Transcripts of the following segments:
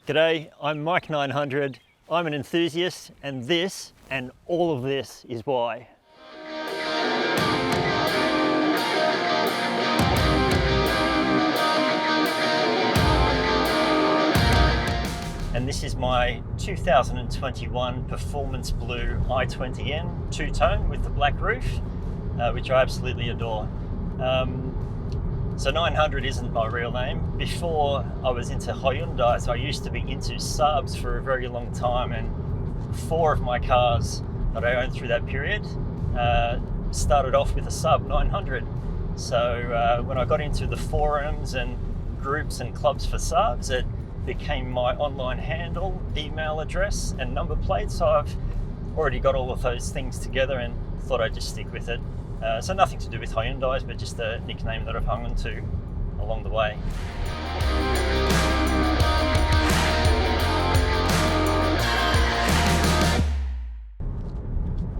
G'day, I'm Mike 900, I'm an enthusiast, and this, and all of this, is why. And this is my 2021 Performance Blue i20N two-tone with the black roof, which I absolutely adore. So 900 isn't my real name. Before I was into Hyundais, I used to be into Saabs for a very long time, and 4 of my cars that I owned through that period started off with a Saab 900. So when I got into the forums and groups and clubs for Saabs, it became my online handle, email address and number plate. So I've already got all of those things together and thought I'd just stick with it. So nothing to do with Hyundais, but just a nickname that I've hung on to along the way.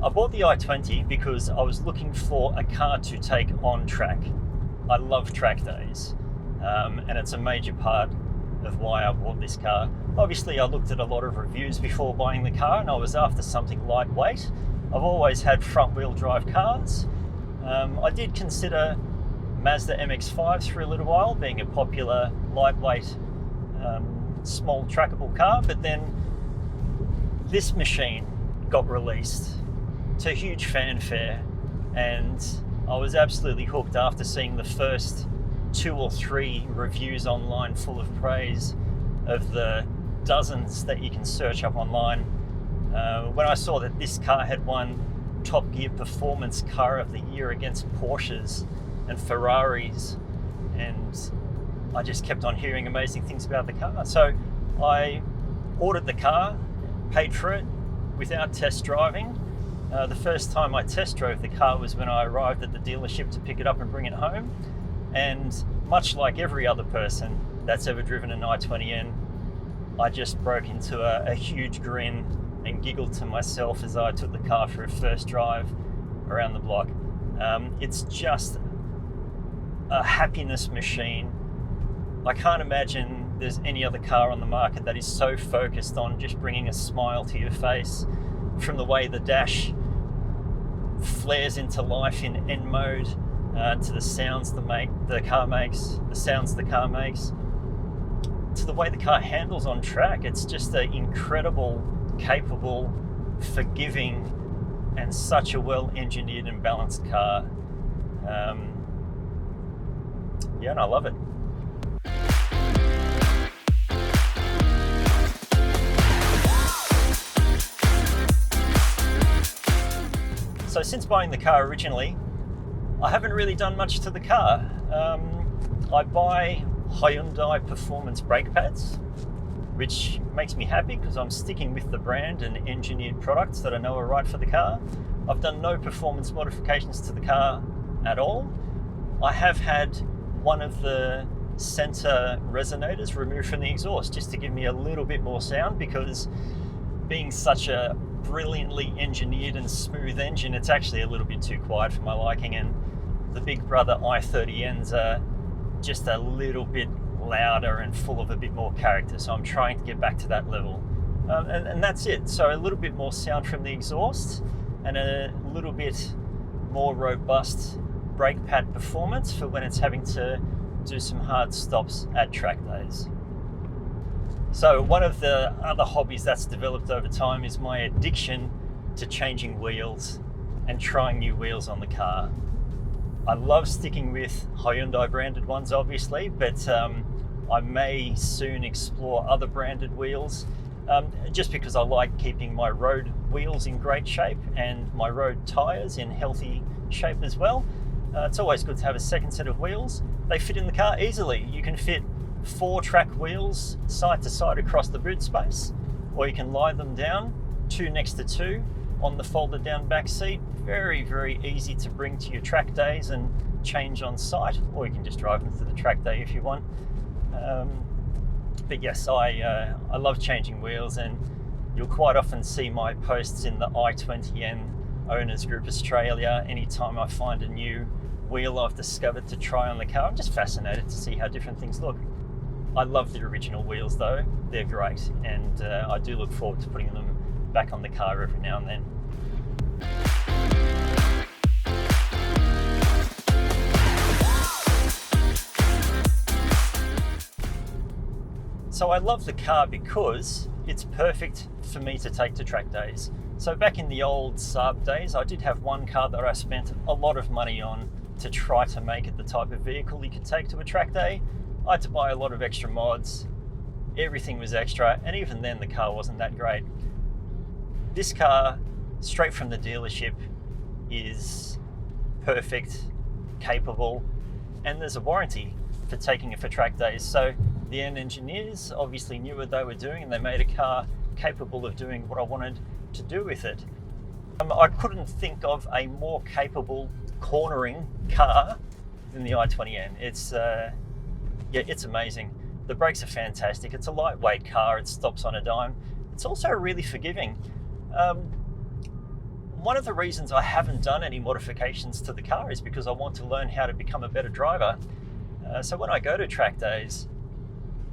I bought the i20 because I was looking for a car to take on track. I love track days, and it's a major part of why I bought this car. Obviously, I looked at a lot of reviews before buying the car, and I was after something lightweight. I've always had front-wheel drive cars. I did consider Mazda MX-5s for a little while, being a popular, lightweight, small trackable car, but then this machine got released to huge fanfare, and I was absolutely hooked after seeing the first 2 or 3 reviews online full of praise of the dozens that you can search up online. When I saw that this car had won Top Gear Performance Car of the Year against Porsches and Ferraris, and I just kept on hearing amazing things about the car. So I ordered the car, paid for it without test driving. The first time I test drove the car was when I arrived at the dealership to pick it up and bring it home. And much like every other person that's ever driven an i20N, I just broke into a huge grin and giggled to myself as I took the car for a first drive around the block. It's just a happiness machine. I can't imagine there's any other car on the market that is so focused on just bringing a smile to your face, from the way the dash flares into life in N mode, to the sounds the car makes, to the way the car handles on track. It's just an incredible, capable, forgiving, and such a well-engineered and balanced car. Yeah, and I love it. So since buying the car originally, I haven't really done much to the car. I buy Hyundai performance brake pads, which makes me happy because I'm sticking with the brand and engineered products that I know are right for the car. I've done no performance modifications to the car at all. I have had one of the center resonators removed from the exhaust just to give me a little bit more sound, because being such a brilliantly engineered and smooth engine, it's actually a little bit too quiet for my liking, and the big brother i30Ns are just a little bit louder and full of a bit more character, so I'm trying to get back to that level. And that's it. So a little bit more sound from the exhaust and a little bit more robust brake pad performance for when it's having to do some hard stops at track days. So one of the other hobbies that's developed over time is my addiction to changing wheels and trying new wheels on the car. I love sticking with Hyundai branded ones, obviously, but I may soon explore other branded wheels, just because I like keeping my road wheels in great shape and my road tyres in healthy shape as well. It's always good to have a second set of wheels. They fit in the car easily. You can fit 4 track wheels side to side across the boot space, or you can lie them down 2 next to 2 on the folded down back seat. Very, very easy to bring to your track days and change on site, or you can just drive them to the track day if you want. But yes, I love changing wheels, and you'll quite often see my posts in the i20N Owners Group Australia anytime I find a new wheel I've discovered to try on the car. I'm just fascinated to see how different things look. I love the original wheels though, they're great, and I do look forward to putting them back on the car every now and then. So I love the car because it's perfect for me to take to track days. So back in the old Saab days, I did have one car that I spent a lot of money on to try to make it the type of vehicle you could take to a track day. I had to buy a lot of extra mods, everything was extra, and even then the car wasn't that great. This car, straight from the dealership, is perfect, capable, and there's a warranty for taking it for track days. So the end engineers obviously knew what they were doing, and they made a car capable of doing what I wanted to do with it. I couldn't think of a more capable cornering car than the i20N. It's amazing. The brakes are fantastic. It's a lightweight car. It stops on a dime. It's also really forgiving. One of the reasons I haven't done any modifications to the car is because I want to learn how to become a better driver. So when I go to track days,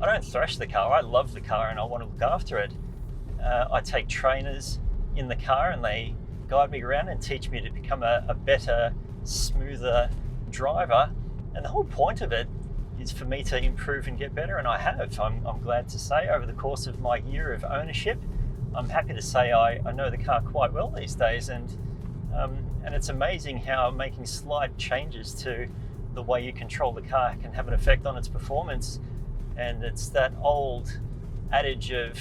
I don't thrash the car. I love the car and I want to look after it. I take trainers in the car and they guide me around and teach me to become a better, smoother driver. And the whole point of it is for me to improve and get better, and I have. I'm glad to say over the course of my year of ownership, I'm happy to say I know the car quite well these days, and it's amazing how making slight changes to the way you control the car can have an effect on its performance. And it's that old adage of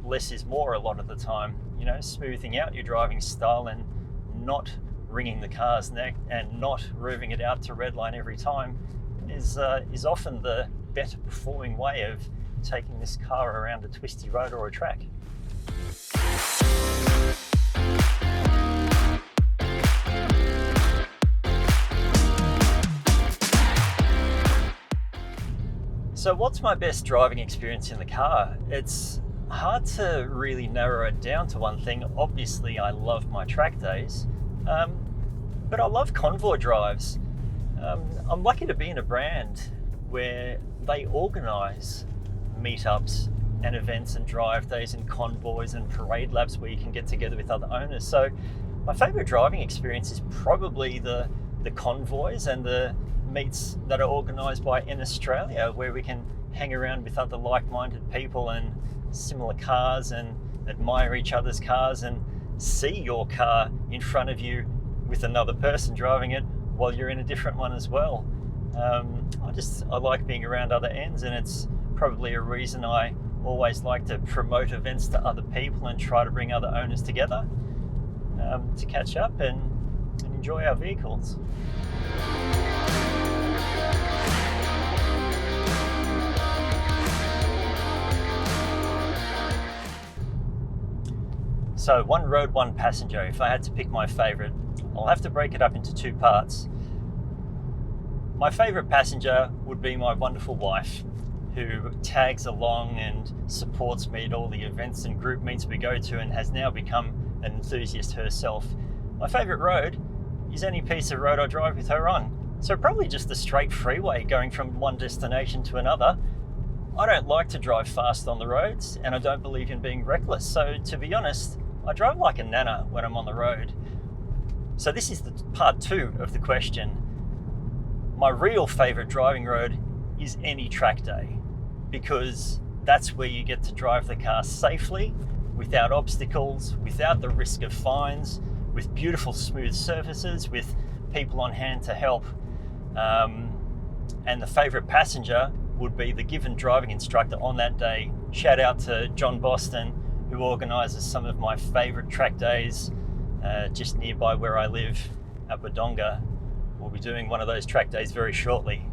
less is more a lot of the time, you know, smoothing out your driving style and not wringing the car's neck and not revving it out to redline every time is often the better performing way of taking this car around a twisty road or a track. So what's my best driving experience in the car? It's hard to really narrow it down to one thing. Obviously, I love my track days, but I love convoy drives. I'm lucky to be in a brand where they organise meetups and events and drive days and convoys and parade laps where you can get together with other owners. So my favourite driving experience is probably the convoys and the meets that are organised by In Australia, where we can hang around with other like-minded people and similar cars and admire each other's cars and see your car in front of you with another person driving it while you're in a different one as well. I like being around other ends, and it's probably a reason I always like to promote events to other people and try to bring other owners together to catch up and enjoy our vehicles. So one road, one passenger. If I had to pick my favourite, I'll have to break it up into two parts. My favourite passenger would be my wonderful wife, who tags along and supports me at all the events and group meets we go to, and has now become an enthusiast herself. My favourite road is any piece of road I drive with her on. So probably just the straight freeway going from one destination to another. I don't like to drive fast on the roads, and I don't believe in being reckless. So to be honest, I drive like a nana when I'm on the road. So this is the part two of the question. My real favourite driving road is any track day, because that's where you get to drive the car safely, without obstacles, without the risk of fines, with beautiful smooth surfaces, with people on hand to help. And the favourite passenger would be the given driving instructor on that day. Shout out to John Boston, who organises some of my favourite track days just nearby where I live at Wodonga. We'll be doing one of those track days very shortly.